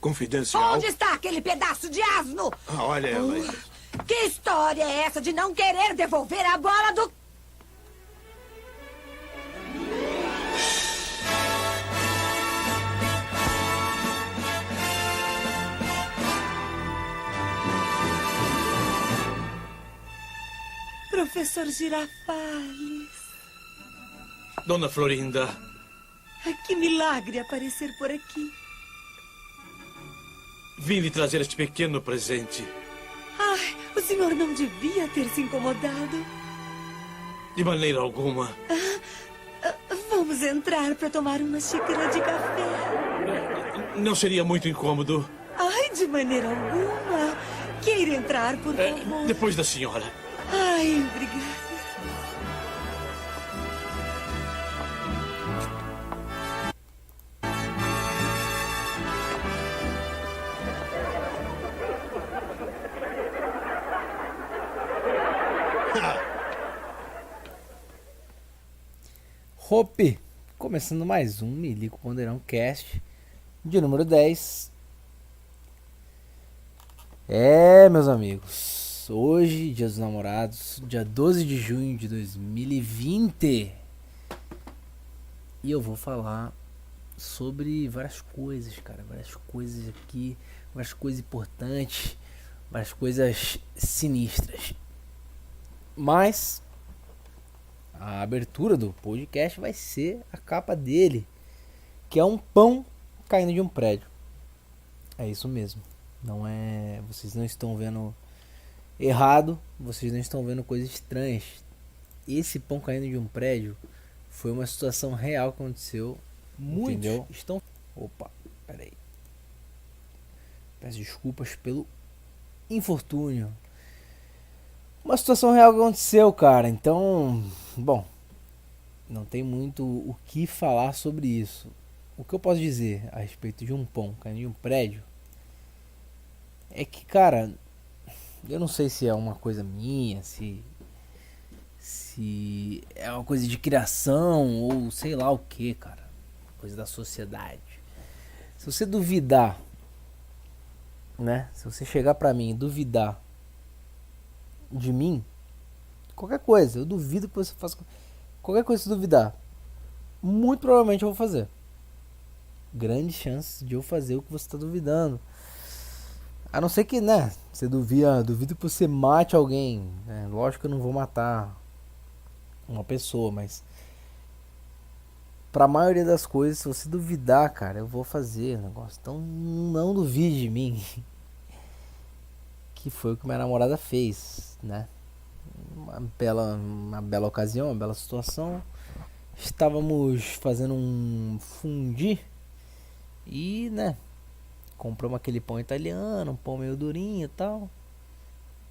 Confidencial? Onde está aquele pedaço de asno? Olha ela aí. Que história é essa de não querer devolver a bola do... Professor Girafales. Dona Florinda. Que milagre aparecer por aqui. Vim lhe trazer este pequeno presente. Ai, o senhor não devia ter se incomodado. De maneira alguma. Vamos entrar para tomar uma xícara de café. Não seria muito incômodo? Ai, de maneira alguma. Queira entrar, por favor. Depois da senhora. Ai, obrigada. Hope, começando mais um Milico Ponderão Cast de número 10. Meus amigos, hoje, Dia dos Namorados, dia 12 de junho de 2020. E eu vou falar sobre várias coisas, cara, várias coisas aqui, várias coisas importantes, várias coisas sinistras. Mas a abertura do podcast vai ser a capa dele, que é um pão caindo de um prédio. É isso mesmo. Não é, vocês não estão vendo errado, vocês não estão vendo coisas estranhas. Esse pão caindo de um prédio foi uma situação real que aconteceu. Muitos estão... Opa, peraí. Peço desculpas pelo infortúnio. Uma situação real que aconteceu, cara. Então, bom, não tem muito o que falar sobre isso. O que eu posso dizer a respeito de um pão caindo de um prédio é que, cara, eu não sei se é uma coisa minha, se é uma coisa de criação ou sei lá o que, cara. Coisa da sociedade. Se você duvidar, né? Se você chegar pra mim e duvidar de mim, qualquer coisa, eu duvido que você faça qualquer coisa. Se duvidar, muito provavelmente eu vou fazer. Grande chance de eu fazer o que você está duvidando. A não ser que, né, você duvido que você mate alguém, né? Lógico que eu não vou matar uma pessoa, mas pra maioria das coisas, se você duvidar, cara, eu vou fazer o negócio. Então não duvide de mim. Que foi o que minha namorada fez, né? Uma bela ocasião, uma bela situação. Estávamos fazendo um fundi e, né, compramos aquele pão italiano, um pão meio durinho e tal.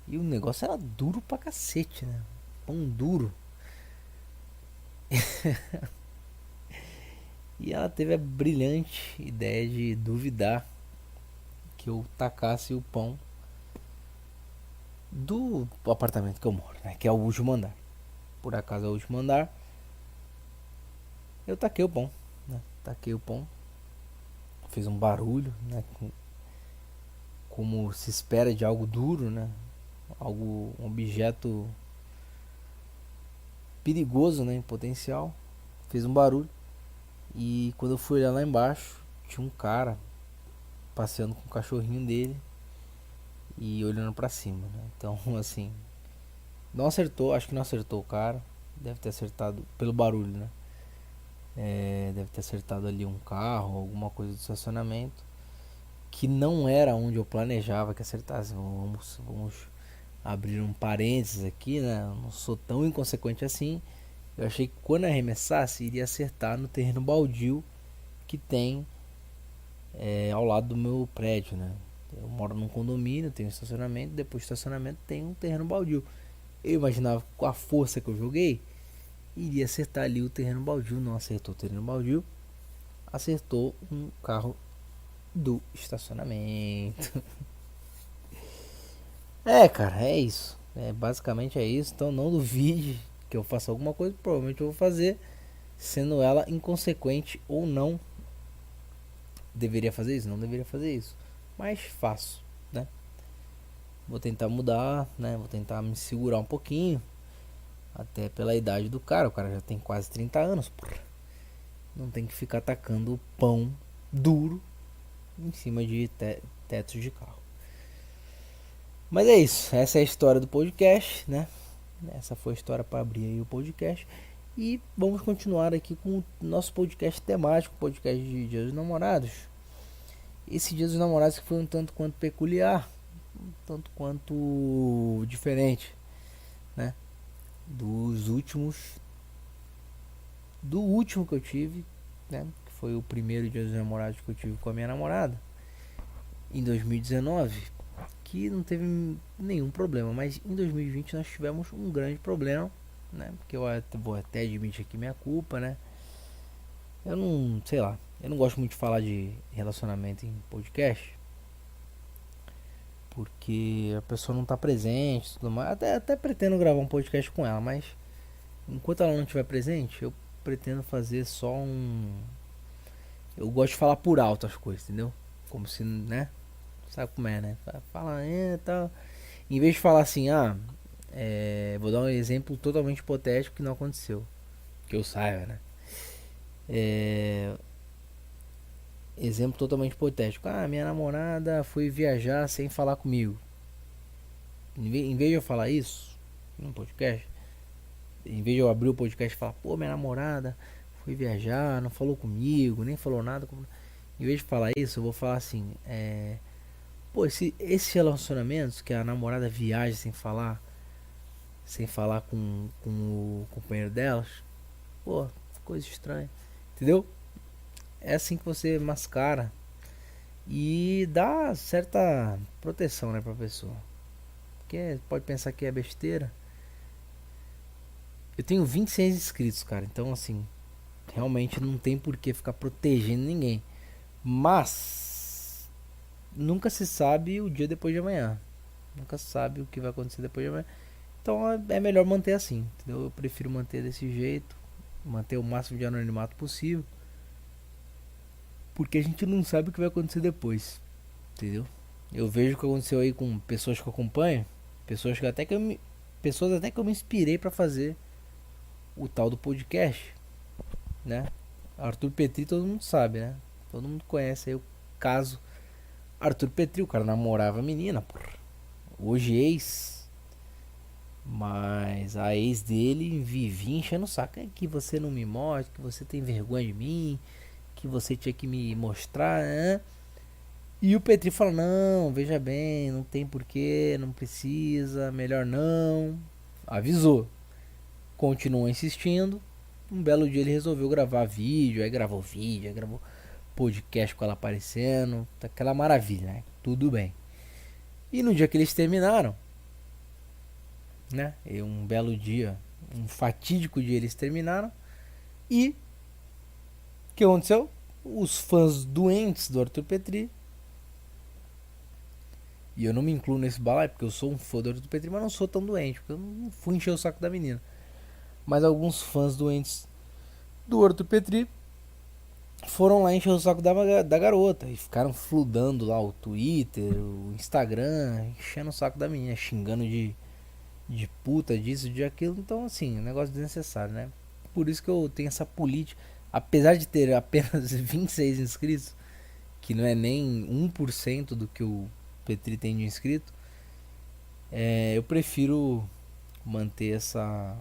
E o negócio era duro pra cacete, né? Pão duro. E ela teve a brilhante ideia de duvidar que eu tacasse o pão do apartamento que eu moro, né? Que é o último andar. Por acaso é o último andar. Eu taquei o pão, né? Taquei o pão. Fez um barulho, né? Como se espera de algo duro, né? Um objeto perigoso, né? Em potencial. Fez um barulho. E quando eu fui olhar lá embaixo, tinha um cara passeando com o cachorrinho dele e olhando pra cima, né? Então, assim, não acertou, acho que não acertou o cara. Deve ter acertado pelo barulho, né? Deve ter acertado ali um carro, alguma coisa do estacionamento, que não era onde eu planejava que acertasse. Vamos abrir um parênteses aqui, né? Eu não sou tão inconsequente assim. Eu achei que quando arremessasse iria acertar no terreno baldio que tem ao lado do meu prédio, né? Eu moro num condomínio, tem um estacionamento, depois do estacionamento tem um terreno baldio. Eu imaginava que com a força que eu joguei iria acertar ali o terreno baldio. Não acertou o terreno baldio, acertou um carro do estacionamento. Cara, é isso. Basicamente é isso. Então não duvide que eu faça alguma coisa, provavelmente eu vou fazer, sendo ela inconsequente ou não. Deveria fazer isso? Não deveria fazer isso. Mas faço, né? Vou tentar mudar, né? Vou tentar me segurar um pouquinho. Até pela idade do cara. O cara já tem quase 30 anos, porra. Não tem que ficar tacando pão duro em cima de tetos de carro. Mas é isso. Essa é a história do podcast, né? Essa foi a história para abrir aí o podcast. E vamos continuar aqui com o nosso podcast temático, podcast de Dia dos Namorados. Esse Dia dos Namorados que foi um tanto quanto peculiar, um tanto quanto diferente, né? Do último que eu tive, né? Que foi o primeiro Dia dos Namorados que eu tive com a minha namorada em 2019, que não teve nenhum problema, mas em 2020 nós tivemos um grande problema, né? Porque eu vou até admitir aqui minha culpa, né? Eu não, sei lá, eu não gosto muito de falar de relacionamento em podcast, porque a pessoa não tá presente, tudo mais. Até pretendo gravar um podcast com ela, mas enquanto ela não estiver presente, eu pretendo fazer só um. Eu gosto de falar por alto as coisas, entendeu? Como se, né? Sabe como é, né? Fala, tal. Em vez de falar assim, vou dar um exemplo totalmente hipotético que não aconteceu. Que eu saiba, né? Exemplo totalmente hipotético. Minha namorada foi viajar sem falar comigo. Em vez de eu falar isso no podcast, em vez de eu abrir o podcast e falar, pô, minha namorada foi viajar, não falou comigo, nem falou nada. Em vez de falar isso, eu vou falar assim, pô, esses relacionamentos que a namorada viaja sem falar com o companheiro delas, pô, coisa estranha, entendeu? É assim que você mascara e dá certa proteção, né, pra pessoa. Porque pode pensar que é besteira. Eu tenho 26 inscritos, cara, então assim, realmente não tem por que ficar protegendo ninguém. Mas nunca se sabe o dia depois de amanhã. Nunca se sabe o que vai acontecer depois de amanhã. Então é melhor manter assim, entendeu? Eu prefiro manter desse jeito, manter o máximo de anonimato possível, porque a gente não sabe o que vai acontecer depois, entendeu? Eu vejo o que aconteceu aí com pessoas que eu acompanho, pessoas até que eu me inspirei para fazer o tal do podcast, né? Arthur Petri todo mundo sabe, né? Todo mundo conhece aí o caso Arthur Petri. O cara namorava a menina, porra. Hoje ex, mas a ex dele vivia enchendo o saco. É que você não me mostra, que você tem vergonha de mim, que você tinha que me mostrar, né? E o Petri fala, não, veja bem, não tem porquê, não precisa, melhor não. Avisou. Continuou insistindo. Um belo dia ele resolveu gravar vídeo, aí gravou podcast com ela aparecendo, aquela maravilha, né? Tudo bem. E no dia que eles terminaram, né? E um belo dia, um fatídico dia eles terminaram. E o que aconteceu? Os fãs doentes do Arthur Petri, e eu não me incluo nesse balaio porque eu sou um fã do Arthur Petri, mas não sou tão doente, porque eu não fui encher o saco da menina. Mas alguns fãs doentes do Arthur Petri foram lá encher o saco da garota e ficaram fludando lá o Twitter, o Instagram, enchendo o saco da menina, xingando de puta, disso, de aquilo. Então, assim, um negócio desnecessário, né? Por isso que eu tenho essa política, apesar de ter apenas 26 inscritos, que não é nem 1% do que o Petri tem de inscrito, eu prefiro manter essa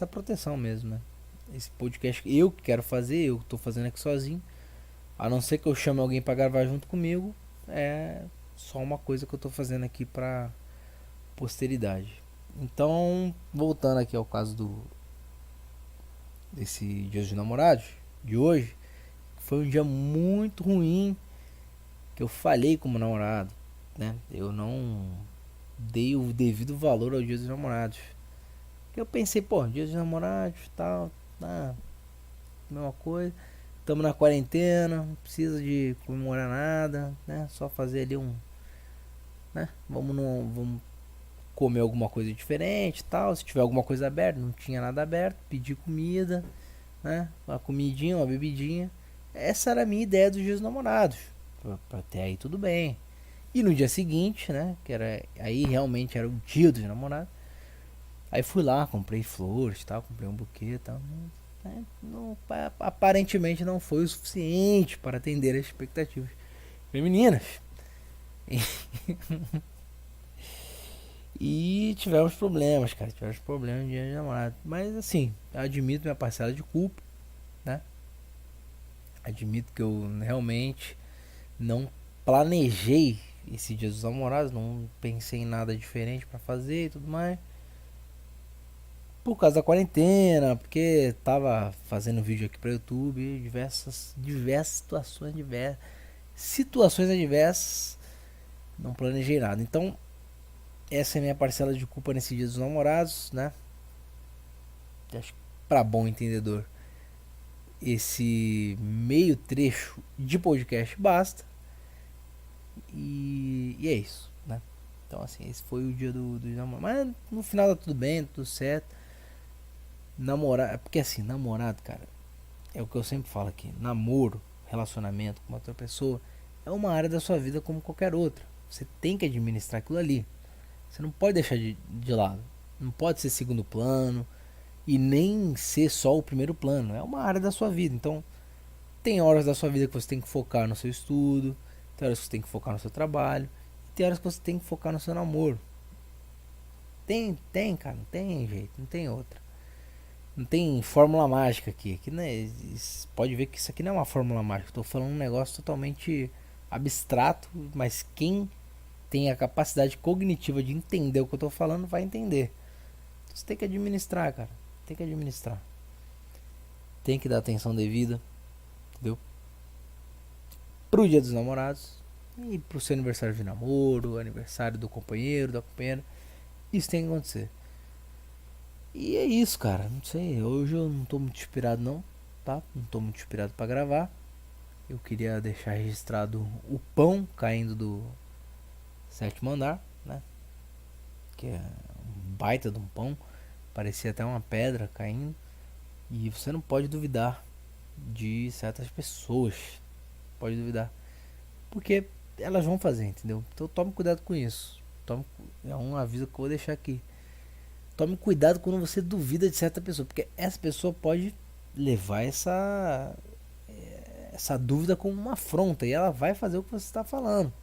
proteção mesmo, né? Esse podcast eu que quero fazer, eu tô fazendo aqui sozinho. A não ser que eu chame alguém pra gravar junto comigo, é só uma coisa que eu tô fazendo aqui pra posteridade. Então, voltando aqui ao caso desse Dia dos Namorados de hoje, foi um dia muito ruim que eu falhei como namorado, né? Eu não dei o devido valor ao Dia dos Namorados. Eu pensei, pô, Dia dos Namorados, tal, mesma coisa. Estamos na quarentena, não precisa de comemorar nada, né? Só fazer ali né? Vamos comer alguma coisa diferente, tal. Se tiver alguma coisa aberta, não tinha nada aberto, pedir comida, né? Uma comidinha, uma bebidinha. Essa era a minha ideia dos Dias dos Namorados, Pra até aí tudo bem. E no dia seguinte, né? Que era. Aí realmente era o dia dos namorados. Aí fui lá, comprei flores, tal, comprei um buquê e tal. Aparentemente não foi o suficiente para atender as expectativas femininas. E tivemos problemas, cara. Tivemos problemas no dia de namorado. Mas assim, eu admito minha parcela de culpa, né? Admito que eu realmente não planejei esse dia dos namorados, não pensei em nada diferente pra fazer e tudo mais. Por causa da quarentena, porque tava fazendo vídeo aqui pra YouTube, diversas situações adversas, não planejei nada. Então, essa é a minha parcela de culpa nesse dia dos namorados, né? Acho que pra bom entendedor, esse meio trecho de podcast basta. E é isso, né? Então, assim, esse foi o dia do namorado. Mas no final tá tudo bem, tudo certo. Namorar, porque assim, namorado, cara, é o que eu sempre falo aqui. Namoro, relacionamento com outra pessoa é uma área da sua vida como qualquer outra. Você tem que administrar aquilo ali. Você não pode deixar de lado. Não pode ser segundo plano e nem ser só o primeiro plano. É uma área da sua vida. Então, tem horas da sua vida que você tem que focar no seu estudo, tem horas que você tem que focar no seu trabalho, e tem horas que você tem que focar no seu namoro. Tem, cara, não tem jeito, não tem outra. Não tem fórmula mágica aqui. Aqui né, pode ver que isso aqui não é uma fórmula mágica. Estou falando um negócio totalmente abstrato, mas quem tem a capacidade cognitiva de entender o que eu estou falando vai entender. Você tem que administrar, cara. Tem que administrar. Tem que dar atenção devida, entendeu? Pro dia dos namorados e pro seu aniversário de namoro, aniversário do companheiro, da companheira. Isso tem que acontecer. E é isso, cara. Não sei. Hoje eu não tô muito inspirado, não. Tá? Não tô muito inspirado pra gravar. Eu queria deixar registrado o pão caindo do sétimo andar, né? Que é um baita de um pão. Parecia até uma pedra caindo. E você não pode duvidar de certas pessoas. Pode duvidar. Porque elas vão fazer, entendeu? Então tome cuidado com isso. É um aviso que eu vou deixar aqui. Tome cuidado quando você duvida de certa pessoa, porque essa pessoa pode levar essa dúvida como uma afronta e ela vai fazer o que você está falando.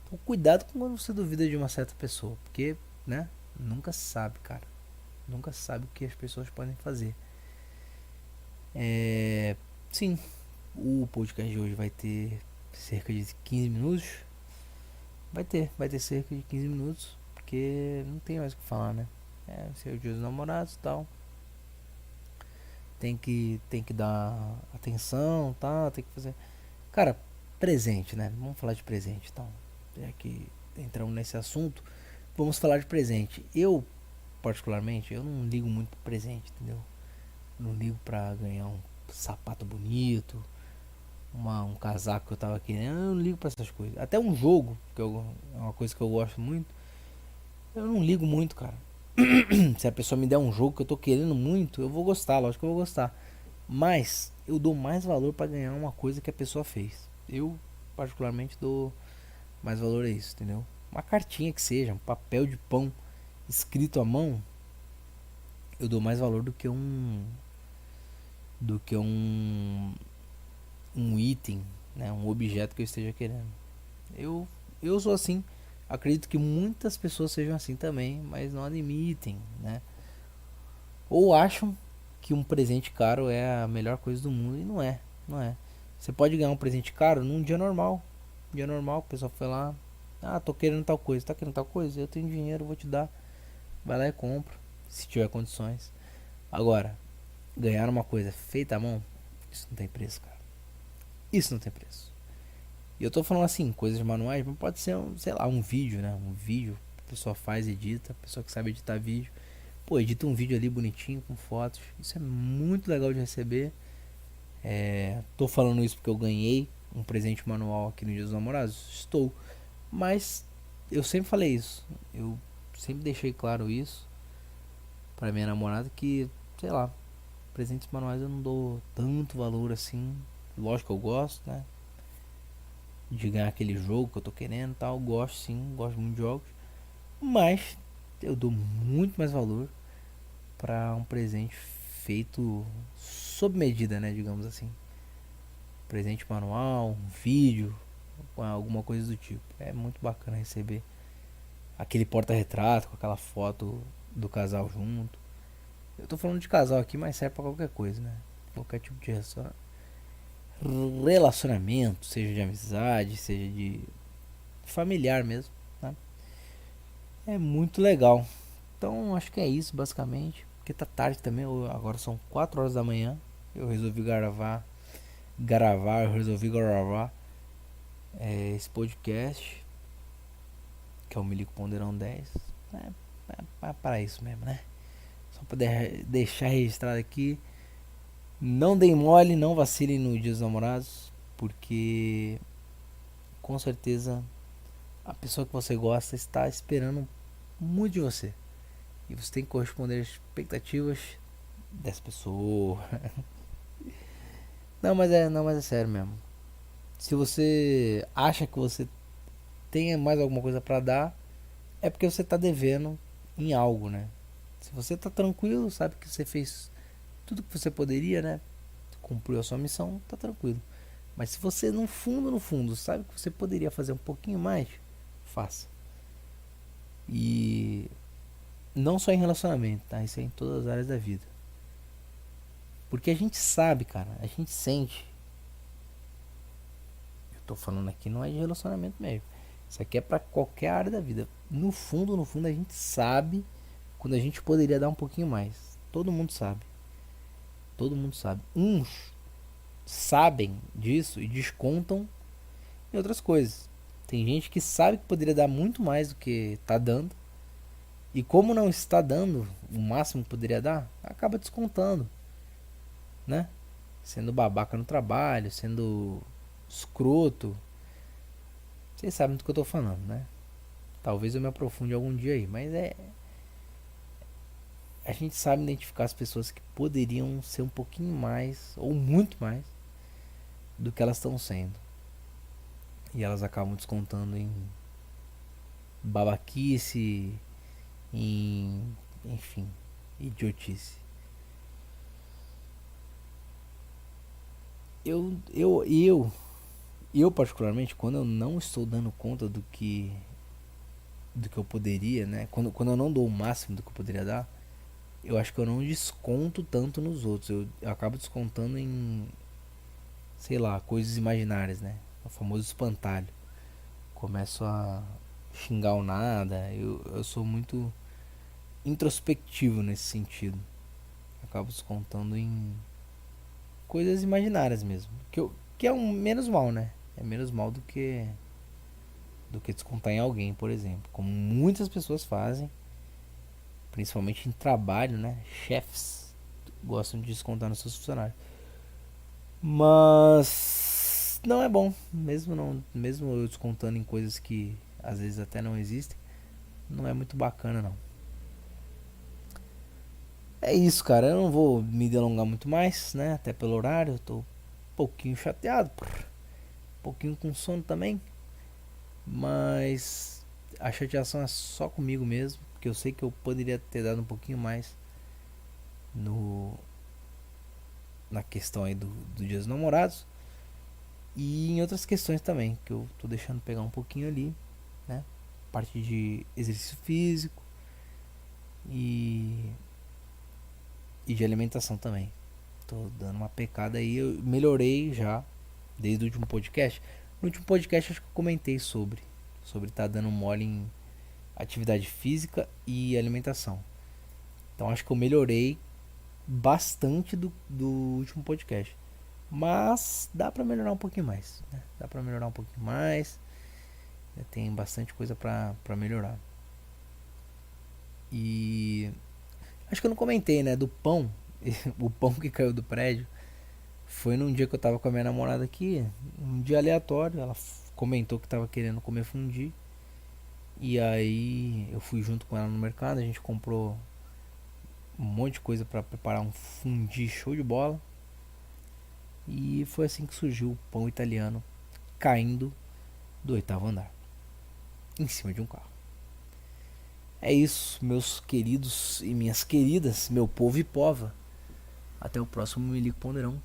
Então cuidado quando você duvida de uma certa pessoa, porque, né, nunca se sabe, cara. Nunca se sabe o que as pessoas podem fazer. Sim, o podcast de hoje vai ter cerca de 15 minutos. Vai ter cerca de 15 minutos, porque não tem mais o que falar, né? Esse é o dia dos namorados e tal. Tem que dar atenção, tá? Tem que fazer. Cara, presente, né? Vamos falar de presente, então. Já que entramos nesse assunto, vamos falar de presente. Eu, particularmente, eu não ligo muito pro presente, entendeu? Não ligo pra ganhar um sapato bonito, um casaco que eu tava querendo. Eu não ligo pra essas coisas. Até um jogo, que é uma coisa que eu gosto muito. Eu não ligo muito, cara. Se a pessoa me der um jogo que eu tô querendo muito, eu vou gostar, lógico que eu vou gostar. Mas eu dou mais valor pra ganhar uma coisa que a pessoa fez. Eu, particularmente, dou mais valor a isso, entendeu? Uma cartinha que seja, um papel de pão escrito à mão, eu dou mais valor do que um item, né? Um objeto que eu esteja querendo. Eu sou assim. Acredito que muitas pessoas sejam assim também, mas não admitem, né? Ou acham que um presente caro é a melhor coisa do mundo e não é, não é. Você pode ganhar um presente caro num dia normal. Dia normal, o pessoal foi lá, tô querendo tal coisa, tá querendo tal coisa, eu tenho dinheiro, vou te dar. Vai lá e compra, se tiver condições. Agora, ganhar uma coisa feita à mão, isso não tem preço, cara. Isso não tem preço. E eu tô falando assim, coisas manuais, mas pode ser, sei lá, um vídeo, né? Um vídeo, a pessoa faz, edita, a pessoa que sabe editar vídeo. Pô, edita um vídeo ali bonitinho, com fotos. Isso é muito legal de receber. Tô falando isso porque eu ganhei um presente manual aqui no Dia dos Namorados. Estou. Mas eu sempre falei isso. Eu sempre deixei claro isso pra minha namorada que, sei lá, presentes manuais eu não dou tanto valor assim. Lógico que eu gosto, né? de ganhar aquele jogo que eu tô querendo e tal. Gosto sim, gosto muito de jogos. Mas eu dou muito mais valor para um presente feito sob medida, né? Digamos assim. Presente manual, um vídeo, alguma coisa do tipo. É muito bacana receber aquele porta-retrato com aquela foto do casal junto. Eu tô falando de casal aqui, mas serve pra qualquer coisa, né? Qualquer tipo de relacionamento, seja de amizade, seja de familiar mesmo, né? É muito legal. Então acho que é isso basicamente. Porque tá tarde também, agora são 4 horas da manhã. Eu resolvi gravar esse podcast, que é o Milico Ponderão 10. É para isso mesmo, né? Só pra deixar registrado aqui. Não deem mole, não vacilem no Dia dos Namorados, porque com certeza a pessoa que você gosta está esperando muito de você. E você tem que corresponder às expectativas dessa pessoa. Não, mas é sério mesmo. Se você acha que você tem mais alguma coisa pra dar, é porque você tá devendo em algo, né? Se você tá tranquilo, sabe que você fez tudo que você poderia, né? Cumpriu a sua missão, tá tranquilo. Mas se você no fundo, sabe que você poderia fazer um pouquinho mais, faça. E não só em relacionamento, tá? Isso é em todas as áreas da vida. Porque a gente sabe, cara, a gente sente. Eu tô falando aqui não é de relacionamento mesmo. Isso aqui é pra qualquer área da vida. No fundo, a gente sabe quando a gente poderia dar um pouquinho mais. Todo mundo sabe. Todo mundo sabe. Uns sabem disso e descontam em outras coisas. Tem gente que sabe que poderia dar muito mais do que tá dando. E como não está dando o máximo que poderia dar, acaba descontando, né? Sendo babaca no trabalho, sendo escroto. Vocês sabem do que eu tô falando, né? Talvez eu me aprofunde algum dia aí, mas a gente sabe identificar as pessoas que poderiam ser um pouquinho mais ou muito mais do que elas estão sendo. E elas acabam descontando em babaquice, enfim, idiotice. Eu, eu, eu, eu particularmente, quando eu não estou dando conta do que eu poderia, né? Quando eu não dou o máximo do que eu poderia dar, eu acho que eu não desconto tanto nos outros. Eu acabo descontando em, sei lá, coisas imaginárias, né? O famoso espantalho. Começo a xingar o nada. Eu sou muito introspectivo nesse sentido. Acabo descontando em coisas imaginárias mesmo. Que é um menos mal, né? É menos mal do que descontar em alguém, por exemplo. Como muitas pessoas fazem, principalmente em trabalho, né? Chefes gostam de descontar nos seus funcionários. Mas não é bom, mesmo eu descontando em coisas que às vezes até não existem, não é muito bacana não. É isso, cara, eu não vou me delongar muito mais, né? Até pelo horário, eu tô um pouquinho chateado, um pouquinho com sono também, mas a chateação é só comigo mesmo, porque eu sei que eu poderia ter dado um pouquinho mais no na questão aí do Dia dos Namorados e em outras questões também, que eu tô deixando pegar um pouquinho ali, né? Parte de exercício físico e de alimentação também. Tô dando uma pecada aí, eu melhorei já desde o último podcast. No último podcast acho que eu comentei sobre tá dando mole em atividade física e alimentação. Então acho que eu melhorei bastante do último podcast. Mas dá pra melhorar um pouquinho mais, né? Dá pra melhorar um pouquinho mais. Tem bastante coisa pra melhorar. E acho que eu não comentei, né? Do pão. O pão que caiu do prédio. Foi num dia que eu tava com a minha namorada aqui. Um dia aleatório. Ela comentou que tava querendo comer fundi. E aí eu fui junto com ela no mercado. A gente comprou um monte de coisa pra preparar um fundi show de bola. E foi assim que surgiu o pão italiano caindo do 8º andar, em cima de um carro. É isso, meus queridos e minhas queridas, meu povo e pova. Até o próximo Me Liga Ponderão.